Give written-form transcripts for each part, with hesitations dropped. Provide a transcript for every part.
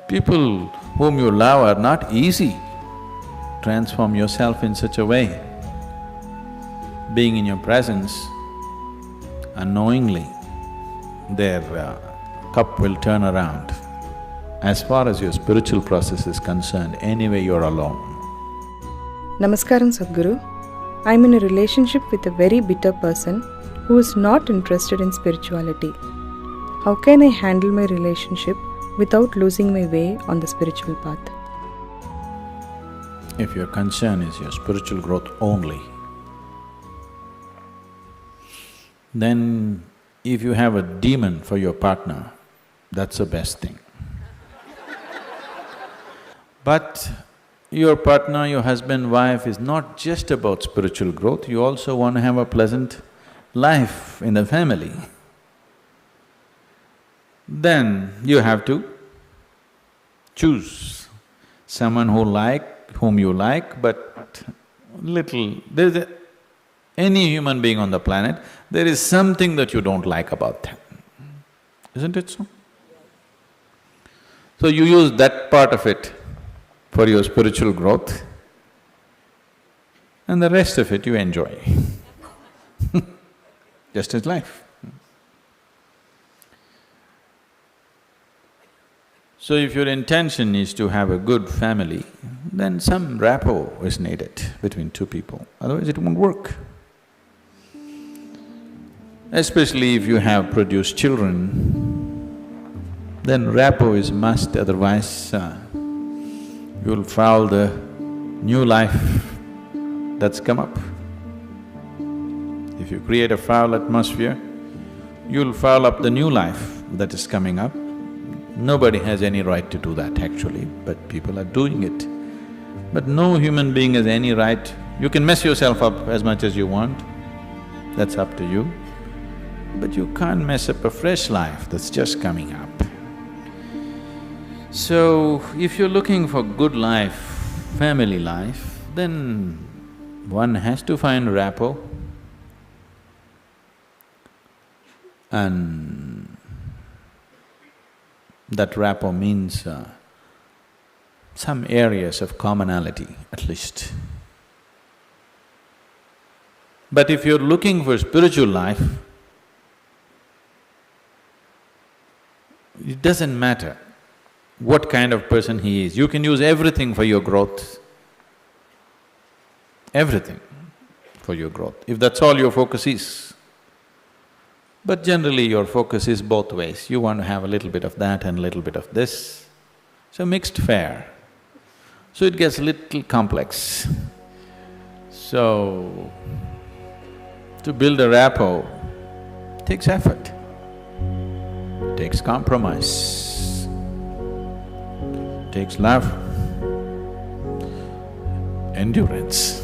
People whom you love are not easy. Transform yourself in such a way. Being in your presence, unknowingly, their cup will turn around. As far as your spiritual process is concerned, anyway you're alone. Namaskaram Sadhguru. I'm in a relationship with a very bitter person who is not interested in spirituality. How can I handle my relationship without losing my way on the spiritual path? If your concern is your spiritual growth only, then if you have a demon for your partner, that's the best thing. But your partner, your husband, wife is not just about spiritual growth, you also want to have a pleasant life in the family. Then you have to choose someone whom you like, but any human being on the planet, there is something that you don't like about them, isn't it so? So you use that part of it for your spiritual growth, and the rest of it you enjoy. Just as life. So if your intention is to have a good family, then some rapport is needed between two people, otherwise it won't work. Especially if you have produced children, then rapport is must, otherwise you'll foul the new life that's come up. If you create a foul atmosphere, you'll foul up the new life that is coming up. Nobody has any right to do that actually, but people are doing it. But no human being has any right… You can mess yourself up as much as you want, that's up to you. But you can't mess up a fresh life that's just coming up. So, if you're looking for good life, family life, then one has to find rapport. And that rapport means some areas of commonality at least. But if you're looking for spiritual life, it doesn't matter what kind of person he is, you can use everything for your growth, everything for your growth, if that's all your focus is. But generally your focus is both ways, you want to have a little bit of that and a little bit of this, so mixed fare. So it gets a little complex. So, to build a rapport takes effort, takes compromise, takes love, endurance.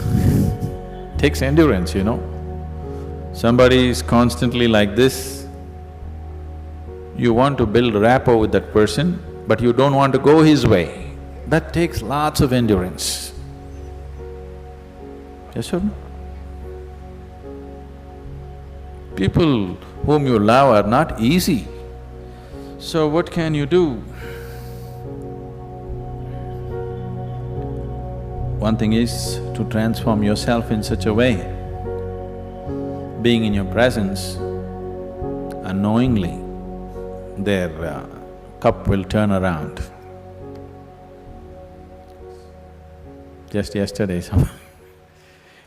Takes endurance, you know. Somebody is constantly like this, you want to build rapport with that person, but you don't want to go his way. That takes lots of endurance. Yes or no? People whom you love are not easy. So what can you do? One thing is to transform yourself in such a way, being in your presence, unknowingly, their cup will turn around. Just yesterday,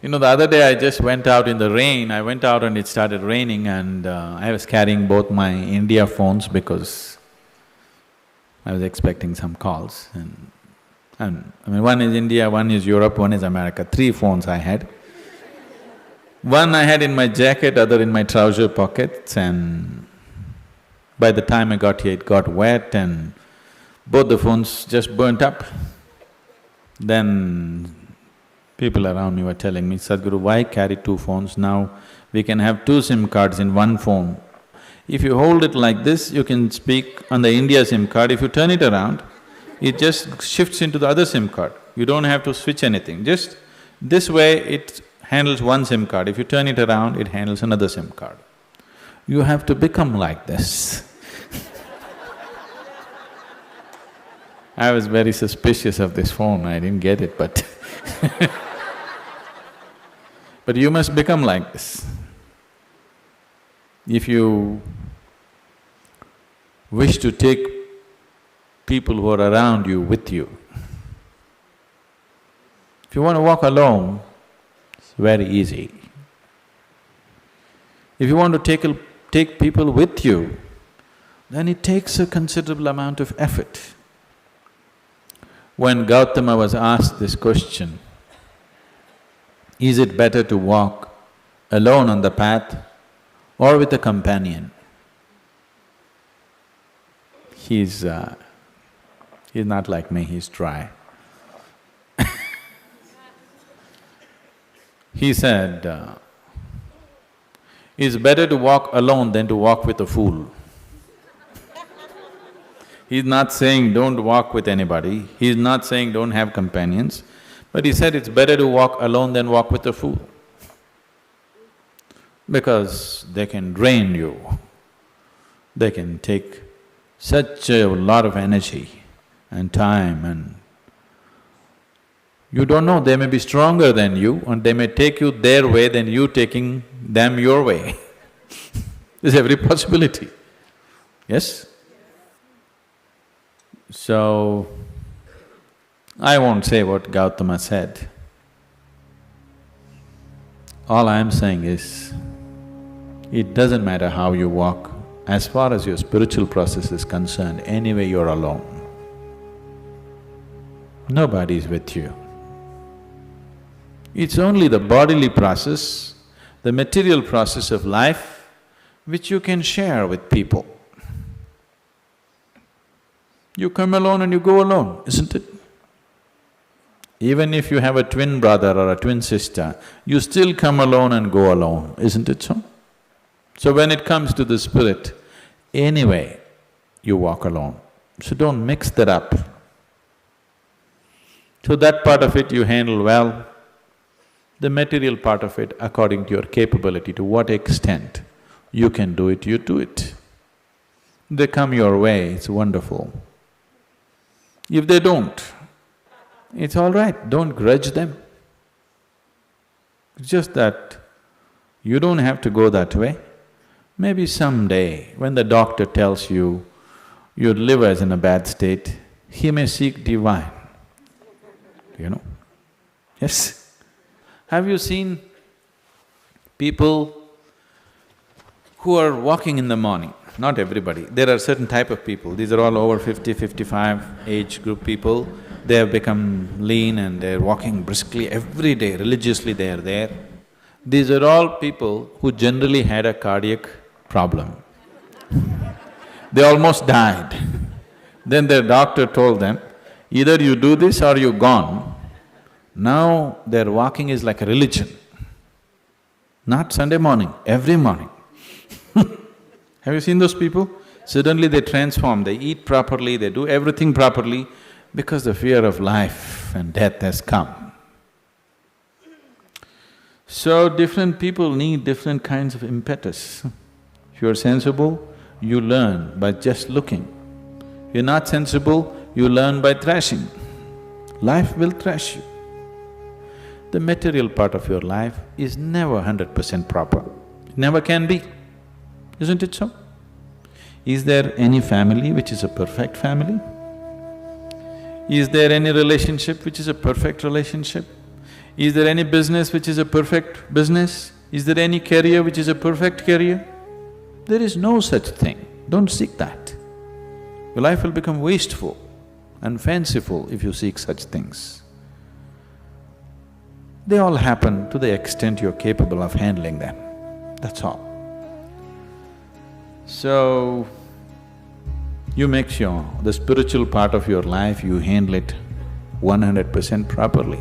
you know, the other day I just went out in the rain, I went out and it started raining and I was carrying both my India phones because I was expecting some calls and I mean, one is India, one is Europe, one is America, 3 phones I had. One I had in my jacket, other in my trouser pockets, and by the time I got here it got wet and both the phones just burnt up. Then people around me were telling me, Sadhguru, why carry 2 phones? Now we can have 2 SIM cards in one phone. If you hold it like this, you can speak on the India SIM card. If you turn it around, it just shifts into the other SIM card. You don't have to switch anything, just this way it handles one SIM card. If you turn it around, it handles another SIM card. You have to become like this. I was very suspicious of this phone, I didn't get it, but but you must become like this. If you wish to take people who are around you with you, if you want to walk alone, it's very easy. If you want to take people with you, then it takes a considerable amount of effort. When Gautama was asked this question, is it better to walk alone on the path or with a companion? He's not like me, he's dry. He said, it's better to walk alone than to walk with a fool. He's not saying don't walk with anybody, he's not saying don't have companions, but he said it's better to walk alone than walk with a fool. Because they can drain you, they can take such a lot of energy and time, and you don't know, they may be stronger than you and they may take you their way than you taking them your way. There's every possibility, yes? So, I won't say what Gautama said. All I'm saying is, it doesn't matter how you walk, as far as your spiritual process is concerned, anyway you're alone. Nobody is with you. It's only the bodily process, the material process of life, which you can share with people. You come alone and you go alone, isn't it? Even if you have a twin brother or a twin sister, you still come alone and go alone, isn't it so? So when it comes to the spirit, anyway, you walk alone. So don't mix that up. So that part of it you handle well. The material part of it, according to your capability, to what extent you can do it, you do it. They come your way, it's wonderful. If they don't, it's all right, don't grudge them. It's just that you don't have to go that way. Maybe someday, when the doctor tells you your liver is in a bad state, he may seek divine, you know. Yes? Have you seen people who are walking in the morning? Not everybody, there are certain type of people, these are all over 50, 55 age group people. They have become lean and they're walking briskly every day, religiously they are there. These are all people who generally had a cardiac problem. They almost died. Then their doctor told them, either you do this or you're gone. Now their walking is like a religion. Not Sunday morning, every morning. Have you seen those people? Suddenly they transform, they eat properly, they do everything properly because the fear of life and death has come. So different people need different kinds of impetus. If you're sensible, you learn by just looking. If you're not sensible, you learn by thrashing. Life will thrash you. The material part of your life is never 100% proper, it never can be. Isn't it so? Is there any family which is a perfect family? Is there any relationship which is a perfect relationship? Is there any business which is a perfect business? Is there any career which is a perfect career? There is no such thing, don't seek that. Your life will become wasteful and fanciful if you seek such things. They all happen to the extent you're capable of handling them, that's all. So, you make sure the spiritual part of your life, you handle it 100% properly.